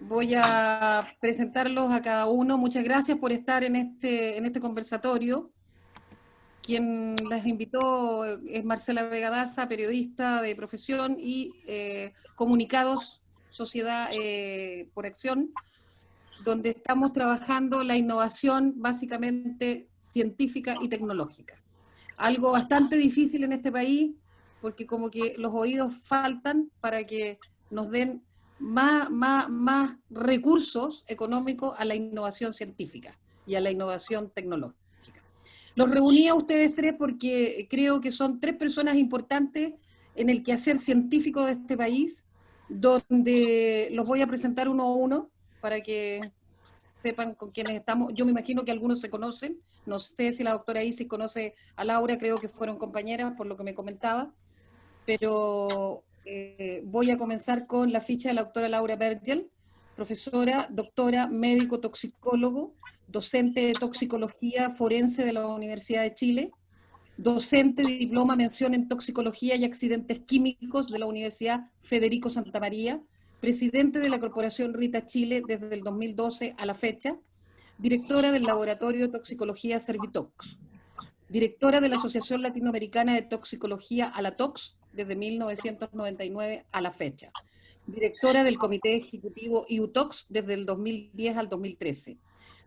Voy a presentarlos a cada uno. Muchas gracias por estar en este conversatorio. Quien las invitó es Marcela Vega Daza, periodista de profesión y Comunicados, Sociedad por Acción, donde estamos trabajando la innovación básicamente científica y tecnológica. Algo bastante difícil en este país, porque como que los oídos faltan para que nos den más recursos económicos a la innovación científica y a la innovación tecnológica. Los reuní a ustedes tres porque creo que son tres personas importantes en el quehacer científico de este país, donde los voy a presentar uno a uno para que sepan con quiénes estamos. Yo me imagino que algunos se conocen, no sé si la doctora Isis conoce a Laura, creo que fueron compañeras por lo que me comentaba, pero voy a comenzar con la ficha de la doctora Laura Bergel, profesora, doctora, médico toxicólogo, docente de toxicología forense de la Universidad de Chile, docente de diploma mención en toxicología y accidentes químicos de la Universidad Federico Santa María, presidente de la Corporación Rita Chile desde el 2012 a la fecha, directora del Laboratorio de Toxicología Servitox, directora de la Asociación Latinoamericana de Toxicología ALATOX desde 1999 a la fecha, directora del Comité Ejecutivo IUTOX desde el 2010 al 2013,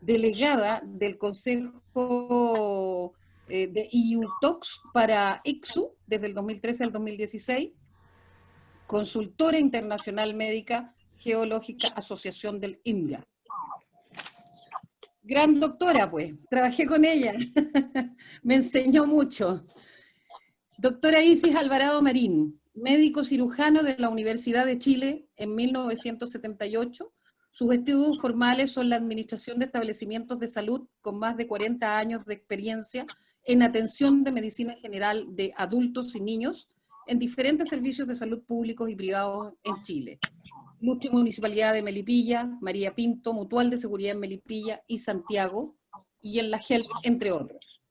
delegada del Consejo de IUTOX para ICSU desde el 2013 al 2016, consultora internacional médica geológica Asociación del INGA. Gran doctora, pues, trabajé con ella, me enseñó mucho. Doctora Isis Alvarado Marín, médico cirujano de la Universidad de Chile en 1978. Sus estudios formales son la administración de establecimientos de salud con más de 40 años de experiencia en atención de medicina general de adultos y niños en diferentes servicios de salud públicos y privados en Chile. Lucha Municipalidad de Melipilla, María Pinto, Mutual de Seguridad en Melipilla y Santiago, y en la HELP, entre otros.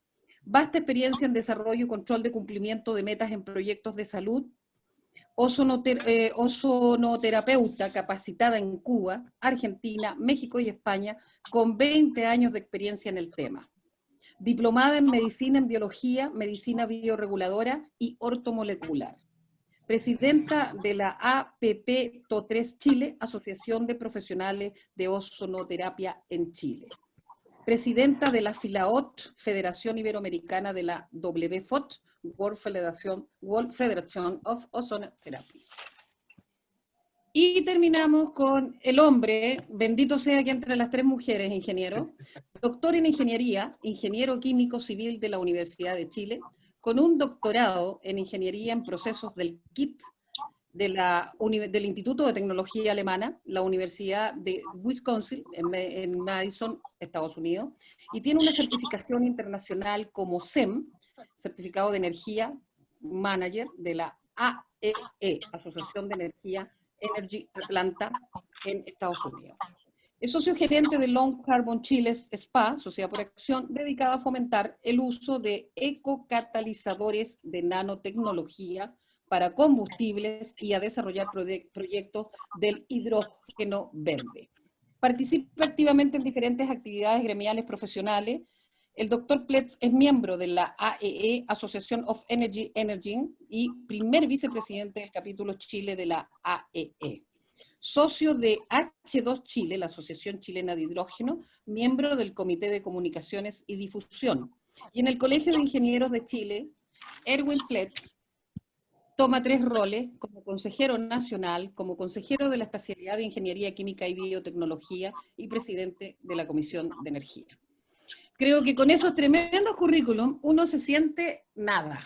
Vasta experiencia en desarrollo y control de cumplimiento de metas en proyectos de salud, ozonoterapeuta capacitada en Cuba, Argentina, México y España, con 20 años de experiencia en el tema. Diplomada en medicina en biología, medicina bioreguladora y ortomolecular. Presidenta de la APP-TO3 Chile, Asociación de Profesionales de Ozonoterapia en Chile. Presidenta de la FILAOT, Federación Iberoamericana de la WFOT, World Federation of Ozonotherapy. Y terminamos con el hombre, bendito sea que entre las tres mujeres, ingeniero, doctor en ingeniería, ingeniero químico civil de la Universidad de Chile, con un doctorado en ingeniería en procesos del KIT del Instituto de Tecnología Alemana, la Universidad de Wisconsin, en Madison, Estados Unidos, y tiene una certificación internacional como SEM, Certificado de Energía Manager de la AEE, Asociación de Energía Energy Atlanta, en Estados Unidos. Es socio gerente de Long Carbon Chile SPA, Sociedad por Acción, dedicada a fomentar el uso de ecocatalizadores de nanotecnología para combustibles y a desarrollar proyectos del hidrógeno verde. Participa activamente en diferentes actividades gremiales profesionales. El doctor Pletz es miembro de la AEE, Association of Energy, y primer vicepresidente del capítulo Chile de la AEE. Socio de H2 Chile, la Asociación Chilena de Hidrógeno, miembro del Comité de Comunicaciones y Difusión. Y en el Colegio de Ingenieros de Chile, Erwin Pletz toma 3 roles como consejero nacional, como consejero de la especialidad de Ingeniería Química y Biotecnología y presidente de la Comisión de Energía. Creo que con esos tremendos currículum uno se siente nada,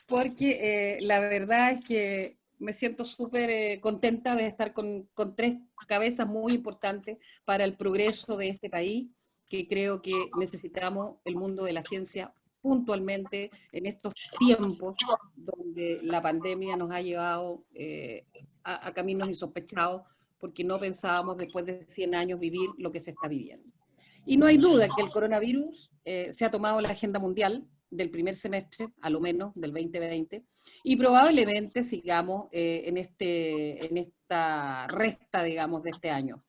porque la verdad es que me siento súper contenta de estar con 3 cabezas muy importantes para el progreso de este país, que creo que necesitamos el mundo de la ciencia puntualmente en estos tiempos donde la pandemia nos ha llevado a caminos insospechados, porque no pensábamos después de 100 años vivir lo que se está viviendo. Y no hay duda que el coronavirus se ha tomado la agenda mundial del primer semestre, a lo menos, del 2020, y probablemente sigamos en esta resta, digamos, de este año.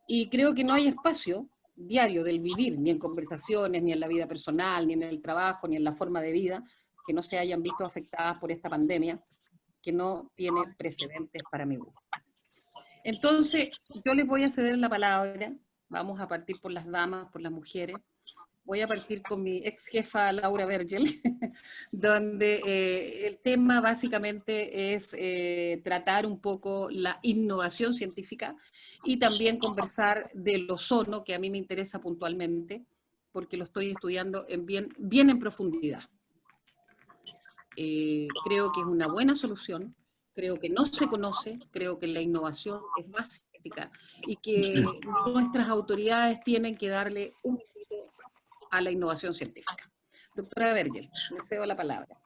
Y creo que no hay espacio diario del vivir, ni en conversaciones, ni en la vida personal, ni en el trabajo, ni en la forma de vida, que no se hayan visto afectadas por esta pandemia, que no tiene precedentes para mi gusto. Entonces, yo les voy a ceder la palabra, vamos a partir por las damas, por las mujeres. Voy a partir con mi ex jefa Laura Vergel, donde el tema básicamente es tratar un poco la innovación científica y también conversar del ozono, que a mí me interesa puntualmente, porque lo estoy estudiando bien en profundidad. Creo que es una buena solución, creo que no se conoce, creo que la innovación es básica y que nuestras autoridades tienen que darle un poquito a la innovación científica. Doctora Vergel, le cedo la palabra.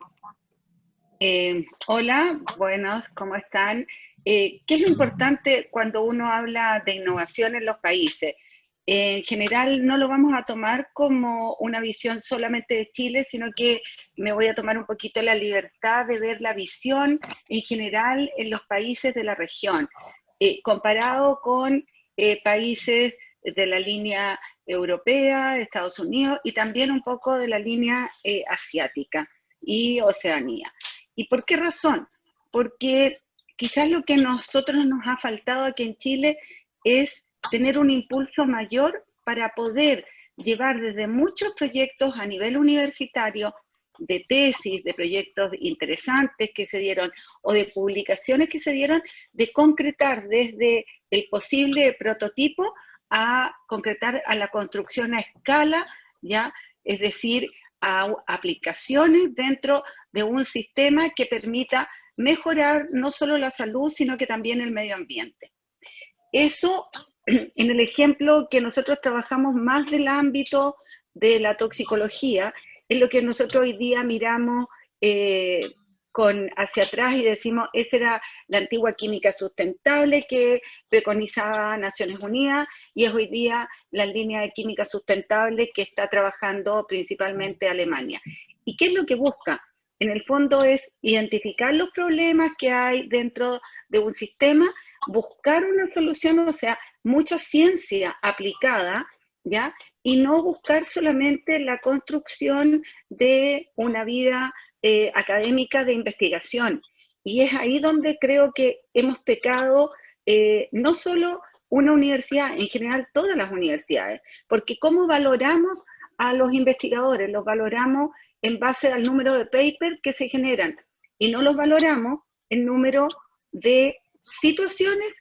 Hola, buenos, ¿cómo están? ¿Qué es lo importante cuando uno habla de innovación en los países? En general no lo vamos a tomar como una visión solamente de Chile, sino que me voy a tomar un poquito la libertad de ver la visión en general en los países de la región, comparado con países de la línea europea, Estados Unidos, y también un poco de la línea asiática y Oceanía. ¿Y por qué razón? Porque quizás lo que a nosotros nos ha faltado aquí en Chile es tener un impulso mayor para poder llevar desde muchos proyectos a nivel universitario, de tesis, de proyectos interesantes que se dieron o de publicaciones que se dieron, de concretar desde el posible prototipo a concretar a la construcción a escala, ¿ya? Es decir, a aplicaciones dentro de un sistema que permita mejorar no solo la salud, sino que también el medio ambiente. Eso, en el ejemplo que nosotros trabajamos más del ámbito de la toxicología, es lo que nosotros hoy día miramos hacia atrás y decimos, esa era la antigua química sustentable que preconizaba Naciones Unidas y es hoy día la línea de química sustentable que está trabajando principalmente Alemania. ¿Y qué es lo que busca? En el fondo es identificar los problemas que hay dentro de un sistema, buscar una solución, o sea, mucha ciencia aplicada, ¿ya? Y no buscar solamente la construcción de una vida académica de investigación. Y es ahí donde creo que hemos pecado, no solo una universidad, en general todas las universidades, porque ¿cómo valoramos a los investigadores? Los valoramos en base al número de papers que se generan y no los valoramos en número de situaciones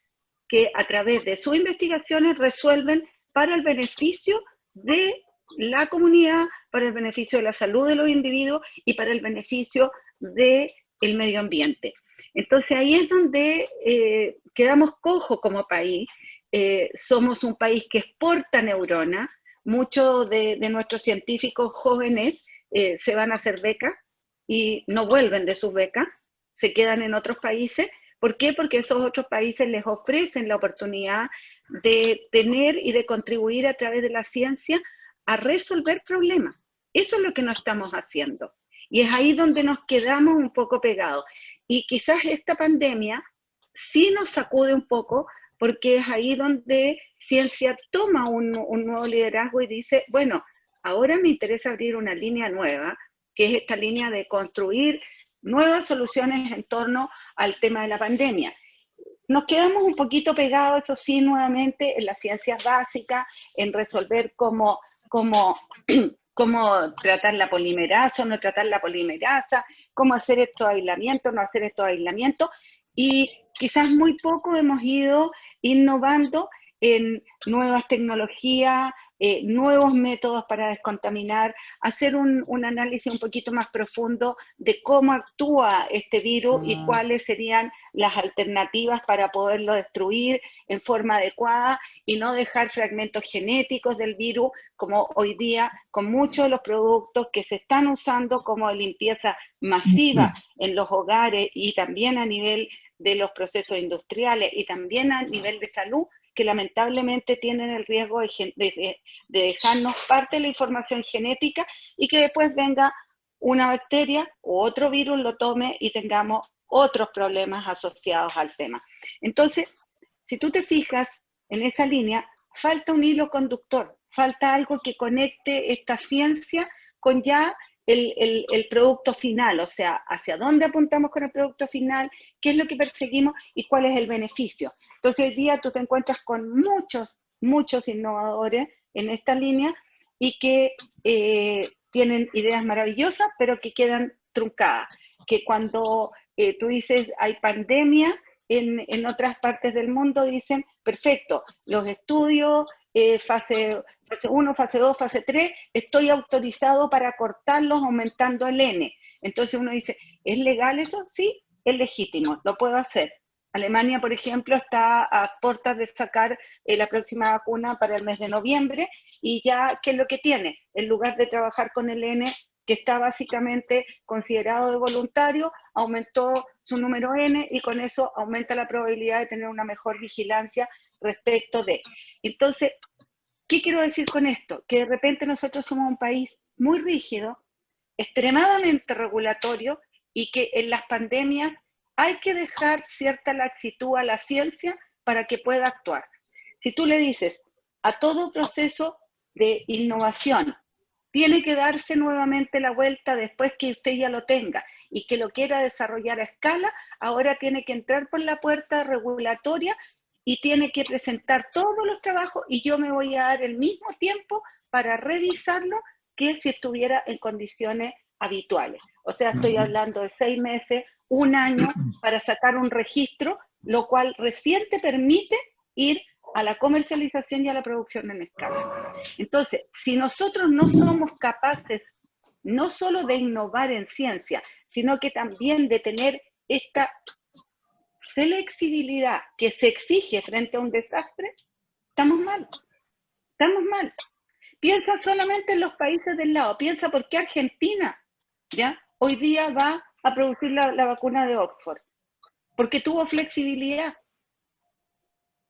que a través de sus investigaciones resuelven para el beneficio de la comunidad, para el beneficio de la salud de los individuos y para el beneficio del medio ambiente. Entonces ahí es donde quedamos cojos como país. Somos un país que exporta neuronas. Muchos de nuestros científicos jóvenes se van a hacer becas y no vuelven de sus becas, se quedan en otros países. ¿Por qué? Porque esos otros países les ofrecen la oportunidad de tener y de contribuir a través de la ciencia a resolver problemas. Eso es lo que no estamos haciendo. Y es ahí donde nos quedamos un poco pegados. Y quizás esta pandemia sí nos sacude un poco, porque es ahí donde ciencia toma un nuevo liderazgo y dice, bueno, ahora me interesa abrir una línea nueva, que es esta línea de construir nuevas soluciones en torno al tema de la pandemia. Nos quedamos un poquito pegados, eso sí, nuevamente en las ciencias básicas, en resolver cómo tratar la polimerasa o no tratar la polimerasa, cómo hacer estos aislamientos, no hacer estos aislamientos, y quizás muy poco hemos ido innovando en nuevas tecnologías, nuevos métodos para descontaminar, hacer un análisis un poquito más profundo de cómo actúa este virus y cuáles serían las alternativas para poderlo destruir en forma adecuada y no dejar fragmentos genéticos del virus, como hoy día con muchos de los productos que se están usando como de limpieza masiva en los hogares y también a nivel de los procesos industriales y también a nivel de salud, que lamentablemente tienen el riesgo de dejarnos parte de la información genética y que después venga una bacteria o otro virus lo tome y tengamos otros problemas asociados al tema. Entonces, si tú te fijas en esa línea, falta un hilo conductor, falta algo que conecte esta ciencia con ya el producto final, o sea, hacia dónde apuntamos con el producto final, qué es lo que perseguimos y cuál es el beneficio. Entonces, hoy día tú te encuentras con muchos innovadores en esta línea y que tienen ideas maravillosas, pero que quedan truncadas. Que cuando tú dices hay pandemia, en otras partes del mundo dicen, perfecto, los estudios, fase 1, fase 2, fase 3, estoy autorizado para cortarlos aumentando el N. Entonces uno dice, ¿es legal eso? Sí, es legítimo, lo puedo hacer. Alemania, por ejemplo, está a puertas de sacar la próxima vacuna para el mes de noviembre y ya, ¿qué es lo que tiene? En lugar de trabajar con el N, que está básicamente considerado de voluntario, aumentó su número N y con eso aumenta la probabilidad de tener una mejor vigilancia respecto de. Entonces, ¿qué quiero decir con esto? Que de repente nosotros somos un país muy rígido, extremadamente regulatorio y que en las pandemias hay que dejar cierta laxitud a la ciencia para que pueda actuar. Si tú le dices a todo proceso de innovación, tiene que darse nuevamente la vuelta después que usted ya lo tenga y que lo quiera desarrollar a escala, ahora tiene que entrar por la puerta regulatoria y tiene que presentar todos los trabajos y yo me voy a dar el mismo tiempo para revisarlo que si estuviera en condiciones habituales. O sea, estoy hablando de 6 meses, 1 año para sacar un registro, lo cual recién te permite ir a la comercialización y a la producción en escala. Entonces, si nosotros no somos capaces no solo de innovar en ciencia, sino que también de tener esta flexibilidad que se exige frente a un desastre, estamos mal, estamos mal. Piensa solamente en los países del lado, piensa por qué Argentina, ¿ya? Hoy día va a producir la vacuna de Oxford, porque tuvo flexibilidad.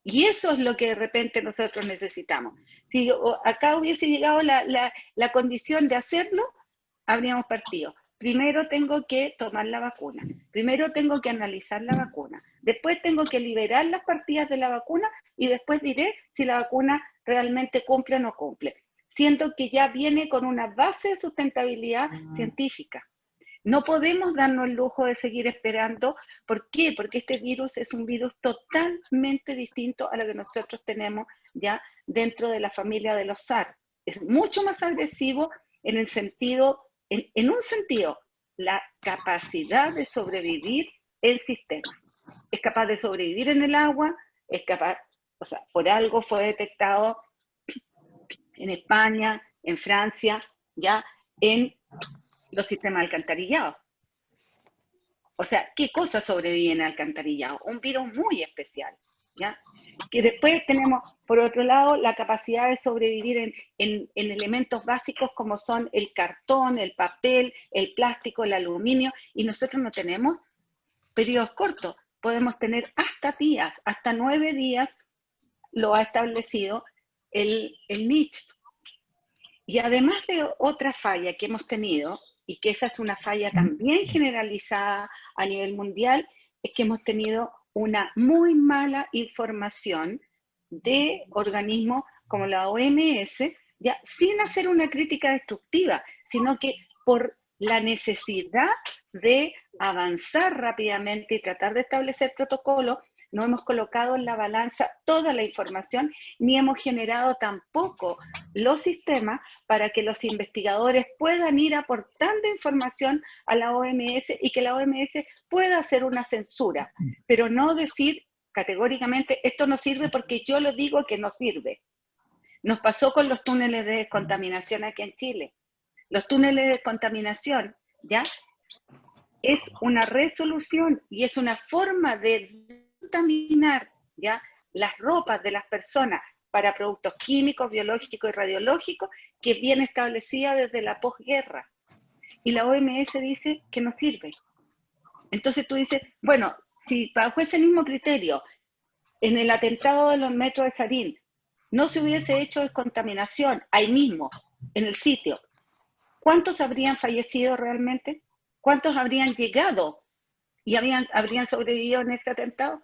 Y eso es lo que de repente nosotros necesitamos. Si acá hubiese llegado la condición de hacerlo, habríamos partido. Primero tengo que tomar la vacuna, primero tengo que analizar la vacuna, después tengo que liberar las partidas de la vacuna y después diré si la vacuna realmente cumple o no cumple. Siento que ya viene con una base de sustentabilidad científica. No podemos darnos el lujo de seguir esperando. ¿Por qué? Porque este virus es un virus totalmente distinto a lo que nosotros tenemos ya dentro de la familia de los SARS. Es mucho más agresivo en el sentido, en un sentido, la capacidad de sobrevivir el sistema. Es capaz de sobrevivir en el agua, es capaz, o sea, por algo fue detectado en España, en Francia, ya en los sistemas alcantarillados. O sea, ¿qué cosas sobreviven al alcantarillado? Un virus muy especial, ¿ya? Que después tenemos, por otro lado, la capacidad de sobrevivir en elementos básicos como son el cartón, el papel, el plástico, el aluminio, y nosotros no tenemos periodos cortos. Podemos tener hasta días, hasta 9 días, lo ha establecido el NICH. Y además de otra falla que hemos tenido, y que esa es una falla también generalizada a nivel mundial, es que hemos tenido una muy mala información de organismos como la OMS, ya sin hacer una crítica destructiva, sino que por la necesidad de avanzar rápidamente y tratar de establecer protocolos, no hemos colocado en la balanza toda la información, ni hemos generado tampoco los sistemas para que los investigadores puedan ir aportando información a la OMS y que la OMS pueda hacer una censura, pero no decir categóricamente esto no sirve porque yo lo digo que no sirve. Nos pasó con los túneles de descontaminación aquí en Chile. Los túneles de descontaminación, ¿ya? Es una resolución y es una forma de contaminar, ¿ya?, las ropas de las personas para productos químicos, biológicos y radiológicos que es bien establecida desde la posguerra. Y la OMS dice que no sirve. Entonces tú dices, bueno, si bajo ese mismo criterio, en el atentado de los metros de Sarín, no se hubiese hecho descontaminación ahí mismo, en el sitio, ¿cuántos habrían fallecido realmente? ¿Cuántos habrían llegado y habrían sobrevivido en este atentado?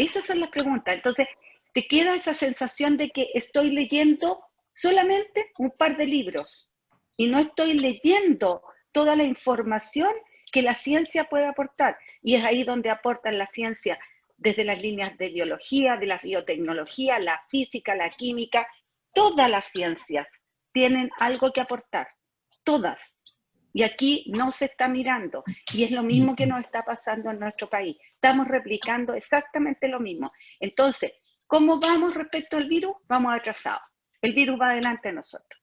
Esas son las preguntas. Entonces, te queda esa sensación de que estoy leyendo solamente un par de libros y no estoy leyendo toda la información que la ciencia puede aportar. Y es ahí donde aportan la ciencia desde las líneas de biología, de la biotecnología, la física, la química. Todas las ciencias tienen algo que aportar, todas. Y aquí no se está mirando. Y es lo mismo que nos está pasando en nuestro país. Estamos replicando exactamente lo mismo. Entonces, ¿cómo vamos respecto al virus? Vamos atrasados. El virus va delante de nosotros.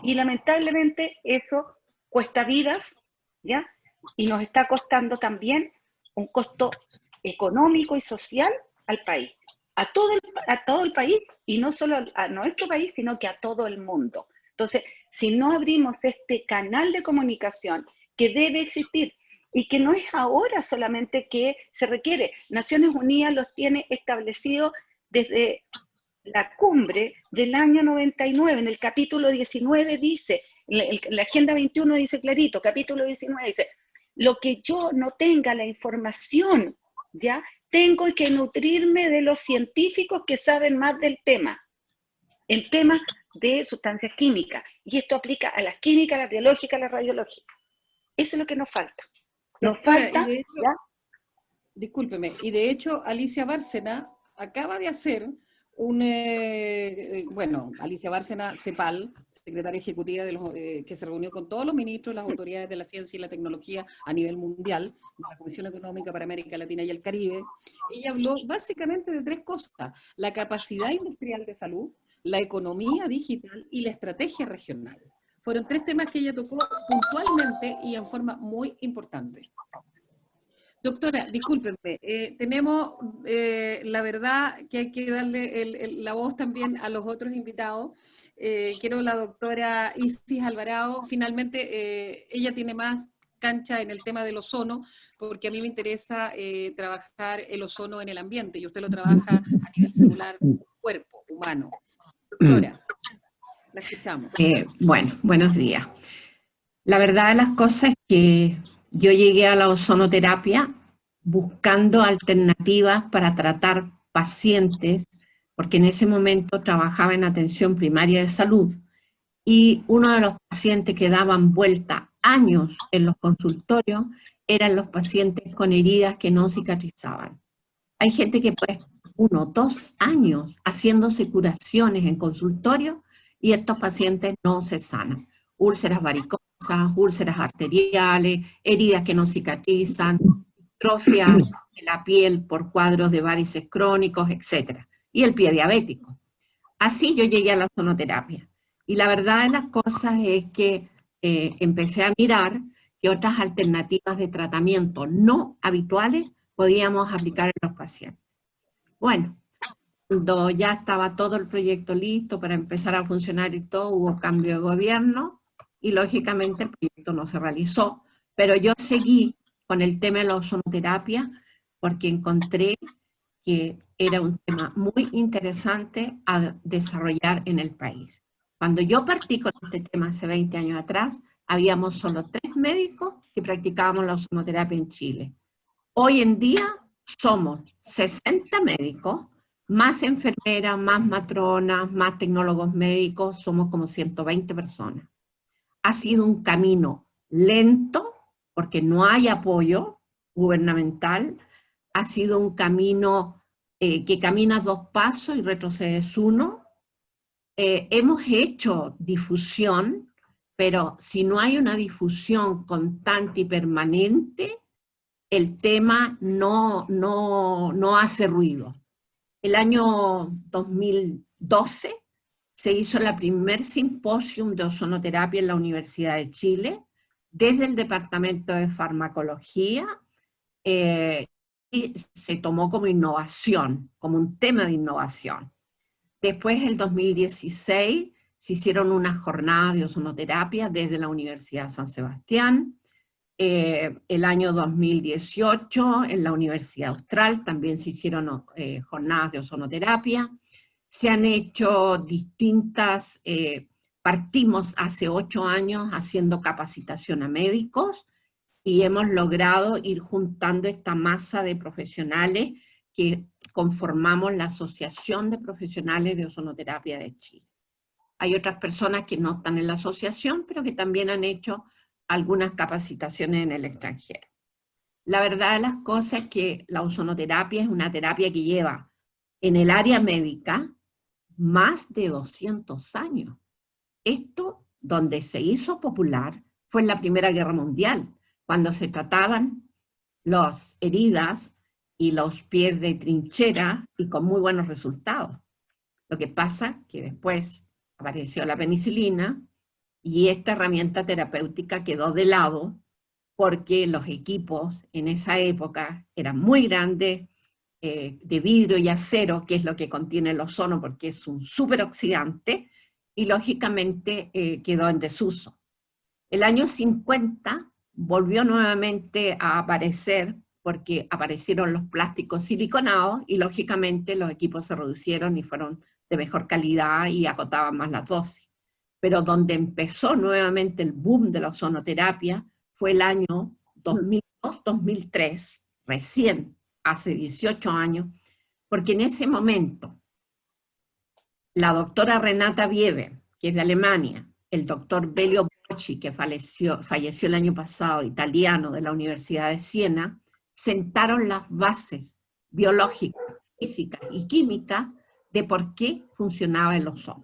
Y lamentablemente eso cuesta vidas, ¿ya? Y nos está costando también un costo económico y social al país. A todo el país, y no solo a nuestro país, sino que a todo el mundo. Entonces, si no abrimos este canal de comunicación que debe existir, y que no es ahora solamente que se requiere, Naciones Unidas los tiene establecidos desde la cumbre del año 99, en el capítulo 19 dice, la Agenda 21 dice clarito, capítulo 19 dice, lo que yo no tenga la información, ¿ya? Tengo que nutrirme de los científicos que saben más del tema, en temas de sustancias químicas. Y esto aplica a las químicas, a la biológica, a la radiológica. Eso es lo que nos falta. Nos falta, y de hecho, ¿ya? Discúlpeme, y de hecho Alicia Bárcena acaba de hacer Alicia Bárcena, CEPAL, secretaria ejecutiva que se reunió con todos los ministros, las autoridades de la ciencia y la tecnología a nivel mundial, de la Comisión Económica para América Latina y el Caribe. Ella habló básicamente de tres cosas: la capacidad industrial de salud, la economía digital y la estrategia regional. Fueron tres temas que ella tocó puntualmente y en forma muy importante. Doctora, discúlpenme, tenemos la verdad que hay que darle la voz también a los otros invitados. Quiero la doctora Isis Alvarado, finalmente ella tiene más cancha en el tema del ozono, porque a mí me interesa trabajar el ozono en el ambiente, y usted lo trabaja a nivel celular, cuerpo humano. Doctora, la escuchamos. Bueno, buenos días. La verdad de las cosas es que yo llegué a la ozonoterapia buscando alternativas para tratar pacientes, porque en ese momento trabajaba en atención primaria de salud, y uno de los pacientes que daban vuelta años en los consultorios eran los pacientes con heridas que no cicatrizaban. Hay gente que puede estar 1 o 2 años haciéndose curaciones en consultorio y estos pacientes no se sanan. Úlceras varicosas, úlceras arteriales, heridas que no cicatrizan, distrofia de la piel por cuadros de varices crónicos, etc. Y el pie diabético. Así yo llegué a la ozonoterapia. Y la verdad de las cosas es que empecé a mirar que otras alternativas de tratamiento no habituales podíamos aplicar en los pacientes. Bueno, cuando ya estaba todo el proyecto listo para empezar a funcionar y todo, hubo cambio de gobierno y lógicamente el proyecto no se realizó, pero yo seguí con el tema de la ozonoterapia porque encontré que era un tema muy interesante a desarrollar en el país. Cuando yo partí con este tema hace 20 años atrás, habíamos solo 3 médicos que practicábamos la ozonoterapia en Chile. Hoy en día somos 60 médicos, más enfermeras, más matronas, más tecnólogos médicos, somos como 120 personas. Ha sido un camino lento, porque no hay apoyo gubernamental, ha sido un camino que caminas 2 pasos y retrocedes 1. Hemos hecho difusión, pero si no hay una difusión constante y permanente, el tema no hace ruido. El año 2012 se hizo la primer simposium de ozonoterapia en la Universidad de Chile, desde el Departamento de Farmacología, y se tomó como innovación, como un tema de innovación. Después, en el 2016, se hicieron unas jornadas de ozonoterapia desde la Universidad de San Sebastián. El año 2018, en la Universidad Austral, también se hicieron jornadas de ozonoterapia. Se han hecho distintas, partimos hace 8 años haciendo capacitación a médicos, y hemos logrado ir juntando esta masa de profesionales que conformamos la Asociación de Profesionales de Ozonoterapia de Chile. Hay otras personas que no están en la asociación, pero que también han hecho algunas capacitaciones en el extranjero. La verdad de las cosas es que la ozonoterapia es una terapia que lleva en el área médica más de 200 años. Esto, donde se hizo popular, fue en la Primera Guerra Mundial, cuando se trataban las heridas y los pies de trinchera y con muy buenos resultados. Lo que pasa que después apareció la penicilina y esta herramienta terapéutica quedó de lado porque los equipos en esa época eran muy grandes, de vidrio y acero, que es lo que contiene el ozono porque es un superoxidante, y lógicamente quedó en desuso. El año 50 volvió nuevamente a aparecer porque aparecieron los plásticos siliconados y lógicamente los equipos se reducieron y fueron de mejor calidad y acotaban más las dosis. Pero donde empezó nuevamente el boom de la ozonoterapia fue el año 2002-2003, recién, hace 18 años, porque en ese momento la doctora Renata Vieve, que es de Alemania, el doctor Belio Bocci, que falleció el año pasado, italiano de la Universidad de Siena, sentaron las bases biológicas, físicas y químicas de por qué funcionaba el ozono.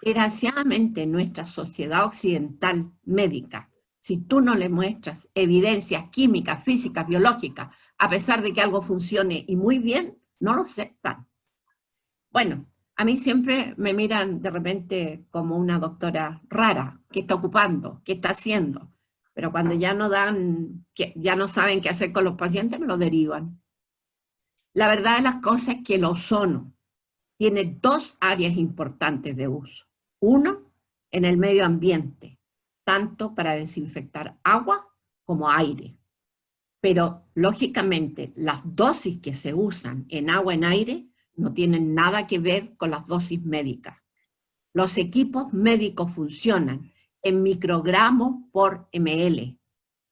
Desgraciadamente, en nuestra sociedad occidental médica, si tú no le muestras evidencias químicas, físicas, biológicas, a pesar de que algo funcione y muy bien, no lo aceptan. Bueno, a mí siempre me miran de repente como una doctora rara, ¿qué está ocupando? ¿Qué está haciendo? Pero cuando ya no ya no saben qué hacer con los pacientes, me lo derivan. La verdad de las cosas es que el ozono tiene dos áreas importantes de uso. Uno, en el medio ambiente, tanto para desinfectar agua como aire. Pero, lógicamente, las dosis que se usan en agua, en aire, no tienen nada que ver con las dosis médicas. Los equipos médicos funcionan en microgramos por ml.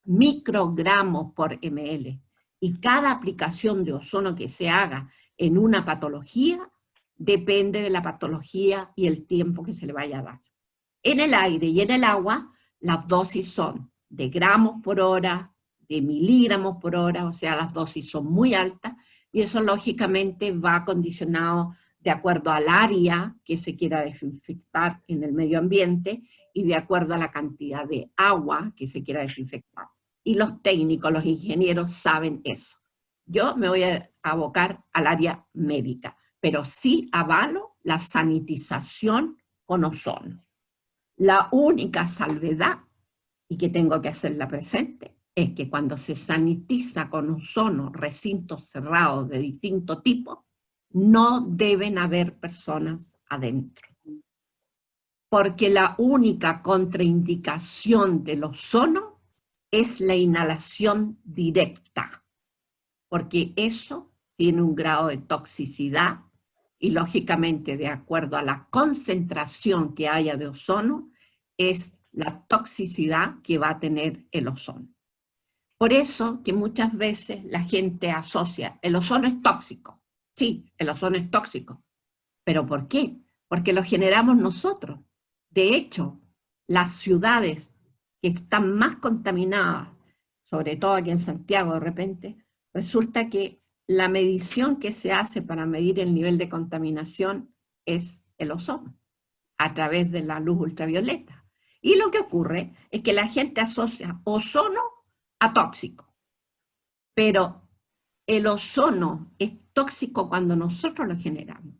Microgramos por ml. Y cada aplicación de ozono que se haga en una patología depende de la patología y el tiempo que se le vaya a dar. En el aire y en el agua, las dosis son de gramos por hora, de miligramos por hora, o sea, las dosis son muy altas, y eso lógicamente va condicionado de acuerdo al área que se quiera desinfectar en el medio ambiente y de acuerdo a la cantidad de agua que se quiera desinfectar. Y los técnicos, los ingenieros saben eso. Yo me voy a abocar al área médica, pero sí avalo la sanitización con ozono. La única salvedad, y que tengo que hacerla presente, es que cuando se sanitiza con ozono recintos cerrados de distinto tipo, no deben haber personas adentro. Porque la única contraindicación del ozono es la inhalación directa, porque eso tiene un grado de toxicidad y lógicamente de acuerdo a la concentración que haya de ozono, es la toxicidad que va a tener el ozono. Por eso que muchas veces la gente asocia, el ozono es tóxico. Sí, el ozono es tóxico. ¿Pero por qué? Porque lo generamos nosotros. De hecho, las ciudades que están más contaminadas, sobre todo aquí en Santiago de repente, resulta que la medición que se hace para medir el nivel de contaminación es el ozono, a través de la luz ultravioleta. Y lo que ocurre es que la gente asocia ozono a tóxico. Pero el ozono es tóxico cuando nosotros lo generamos.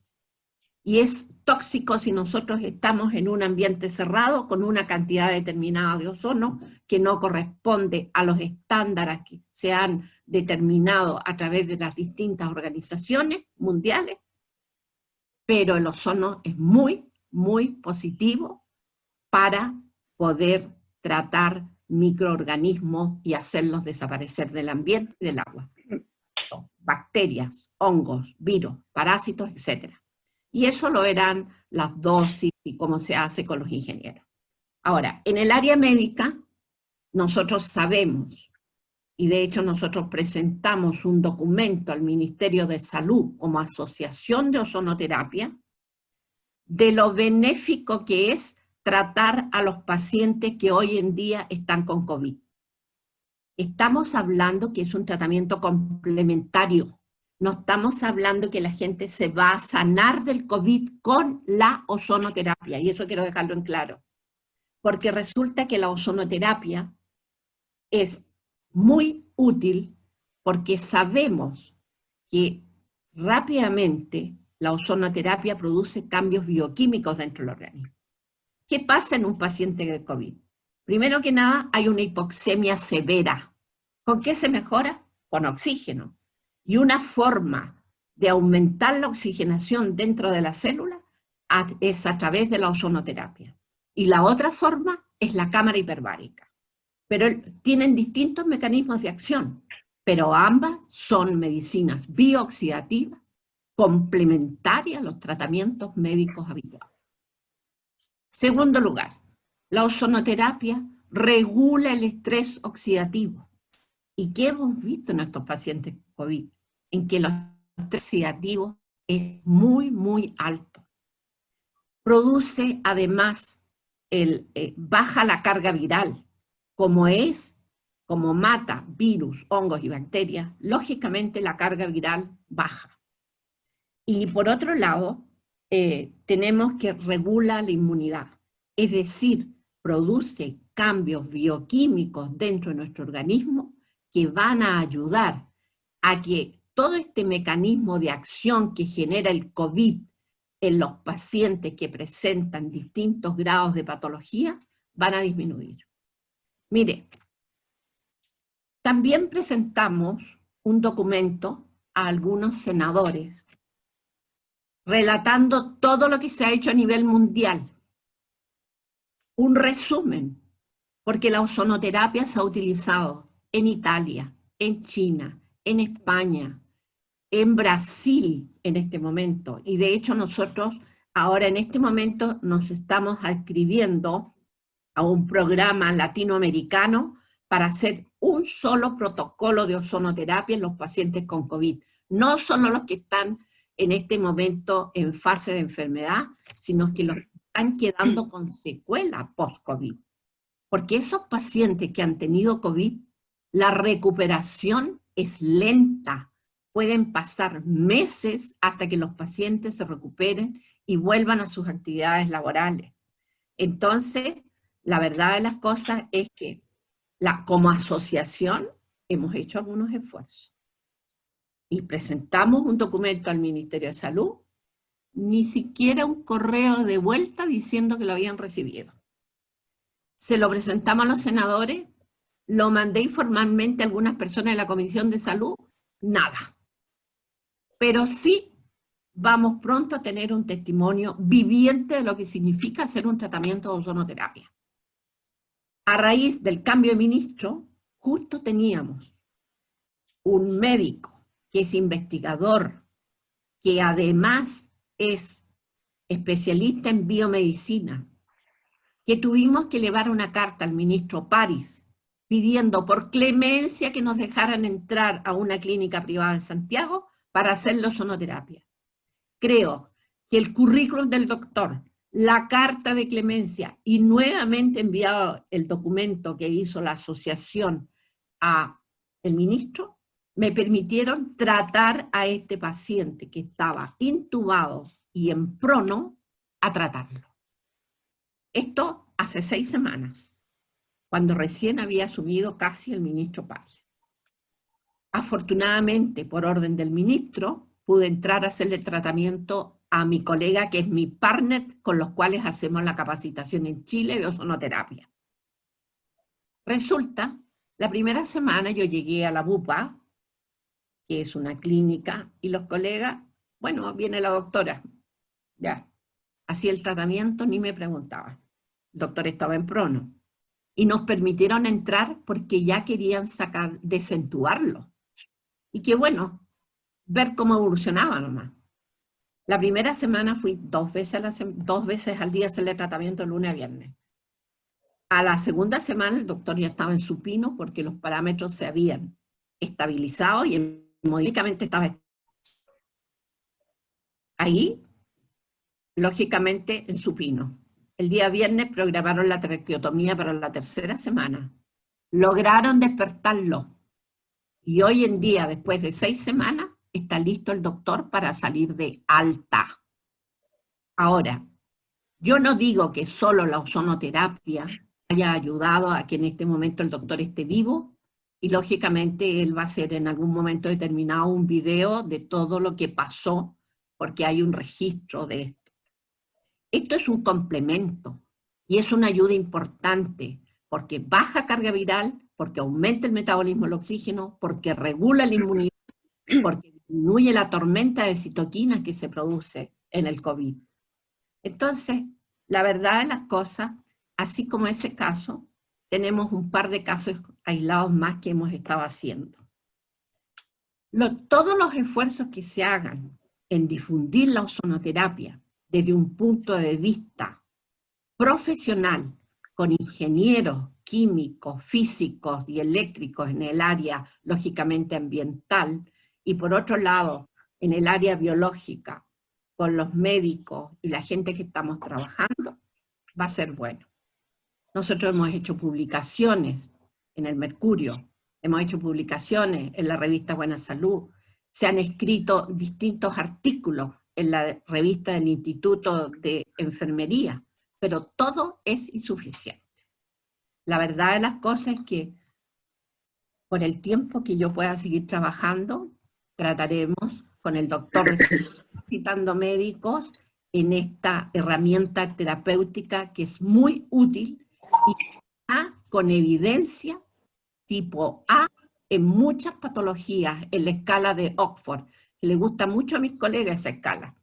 Y es tóxico si nosotros estamos en un ambiente cerrado con una cantidad determinada de ozono que no corresponde a los estándares que se han determinado a través de las distintas organizaciones mundiales. Pero el ozono es muy, muy positivo para poder tratar microorganismos y hacerlos desaparecer del ambiente y del agua. Bacterias, hongos, virus, parásitos, etc. Y eso lo verán las dosis y cómo se hace con los ingenieros. Ahora, en el área médica, nosotros sabemos y de hecho nosotros presentamos un documento al Ministerio de Salud como asociación de ozonoterapia, de lo benéfico que es tratar a los pacientes que hoy en día están con COVID. Estamos hablando que es un tratamiento complementario. No estamos hablando que la gente se va a sanar del COVID con la ozonoterapia, y eso quiero dejarlo en claro. Porque resulta que la ozonoterapia es muy útil porque sabemos que rápidamente la ozonoterapia produce cambios bioquímicos dentro del organismo. ¿Qué pasa en un paciente de COVID? Primero que nada, hay una hipoxemia severa. ¿Con qué se mejora? Con oxígeno. Y una forma de aumentar la oxigenación dentro de la célula es a través de la ozonoterapia. Y la otra forma es la cámara hiperbárica. Pero tienen distintos mecanismos de acción, pero ambas son medicinas bioxidativas complementarias a los tratamientos médicos habituales. Segundo lugar, la ozonoterapia regula el estrés oxidativo. ¿Y qué hemos visto en estos pacientes COVID? En que los estrés oxidativos es muy, muy alto. Produce además, baja la carga viral. Como mata virus, hongos y bacterias, lógicamente la carga viral baja. Y por otro lado, tenemos que regula la inmunidad, es decir, produce cambios bioquímicos dentro de nuestro organismo que van a ayudar a que todo este mecanismo de acción que genera el COVID en los pacientes que presentan distintos grados de patología van a disminuir. Mire, también presentamos un documento a algunos senadores relatando todo lo que se ha hecho a nivel mundial. Un resumen, porque la ozonoterapia se ha utilizado en Italia, en China, en España, en Brasil en este momento. Y de hecho nosotros ahora en este momento nos estamos adscribiendo a un programa latinoamericano para hacer un solo protocolo de ozonoterapia en los pacientes con COVID. No solo los que están en este momento en fase de enfermedad, sino que los que están quedando con secuela post-COVID. Porque esos pacientes que han tenido COVID, la recuperación es lenta. Pueden pasar meses hasta que los pacientes se recuperen y vuelvan a sus actividades laborales. Entonces, la verdad de las cosas es que como asociación hemos hecho algunos esfuerzos. Y presentamos un documento al Ministerio de Salud, ni siquiera un correo de vuelta diciendo que lo habían recibido. Se lo presentamos a los senadores, lo mandé informalmente a algunas personas de la Comisión de Salud, nada. Pero sí vamos pronto a tener un testimonio viviente de lo que significa hacer un tratamiento de ozonoterapia. A raíz del cambio de ministro, justo teníamos un médico que es investigador, que además es especialista en biomedicina, que tuvimos que elevar una carta al ministro París pidiendo por clemencia que nos dejaran entrar a una clínica privada en Santiago para hacer la ozonoterapia. Creo que el currículum del doctor, la carta de clemencia y nuevamente enviado el documento que hizo la asociación al ministro, me permitieron tratar a este paciente que estaba intubado y en prono a tratarlo. Esto hace 6 semanas, cuando recién había asumido casi el ministro París. Afortunadamente, por orden del ministro, pude entrar a hacerle tratamiento a mi colega, que es mi partner, con los cuales hacemos la capacitación en Chile de ozonoterapia. Resulta, la primera semana yo llegué a la BUPA, que es una clínica, y los colegas, bueno, viene la doctora, ya, hacía el tratamiento, ni me preguntaba. El doctor estaba en prono. Y nos permitieron entrar porque ya querían desentubarlo. Y qué bueno, ver cómo evolucionaba nomás. La primera semana fui 2 veces al día a hacerle tratamiento de lunes a viernes. A la segunda semana el doctor ya estaba en supino porque los parámetros se habían estabilizado y hemodinámicamente estaba ahí, lógicamente en supino. El día viernes programaron la traqueotomía para la tercera semana. Lograron despertarlo. Y hoy en día, después de 6 semanas, está listo el doctor para salir de alta. Ahora, yo no digo que solo la ozonoterapia haya ayudado a que en este momento el doctor esté vivo, y lógicamente él va a hacer en algún momento determinado un video de todo lo que pasó, porque hay un registro de esto. Esto es un complemento y es una ayuda importante, porque baja carga viral, porque aumenta el metabolismo del oxígeno, porque regula la inmunidad, porque disminuye la tormenta de citoquinas que se produce en el COVID. Entonces, la verdad de las cosas, así como ese caso, tenemos un par de casos aislados más que hemos estado haciendo. Todos los esfuerzos que se hagan en difundir la ozonoterapia desde un punto de vista profesional, con ingenieros químicos, físicos y eléctricos en el área, lógicamente, ambiental, y por otro lado, en el área biológica, con los médicos y la gente que estamos trabajando, va a ser bueno. Nosotros hemos hecho publicaciones en el Mercurio, hemos hecho publicaciones en la revista Buena Salud, se han escrito distintos artículos en la revista del Instituto de Enfermería, pero todo es insuficiente. La verdad de las cosas es que por el tiempo que yo pueda seguir trabajando, trataremos con el doctor citando médicos en esta herramienta terapéutica que es muy útil y está con evidencia tipo A en muchas patologías en la escala de Oxford, que le gusta mucho a mis colegas esa escala.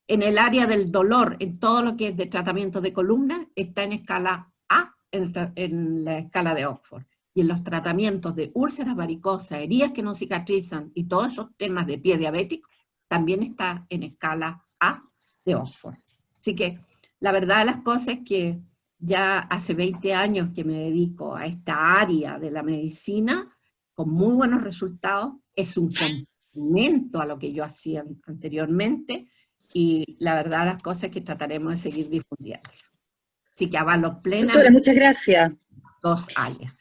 En el área del dolor, en todo lo que es de tratamiento de columna, está en escala A en la escala de Oxford. Y en los tratamientos de úlceras varicosas, heridas que no cicatrizan y todos esos temas de pie diabético, también está en escala A de Oxford. Así que la verdad de las cosas es que ya hace 20 años que me dedico a esta área de la medicina, con muy buenos resultados, es un complemento a lo que yo hacía anteriormente, y la verdad de las cosas es que trataremos de seguir difundiéndola. Así que avalo plena. Doctora, muchas gracias. 2 áreas.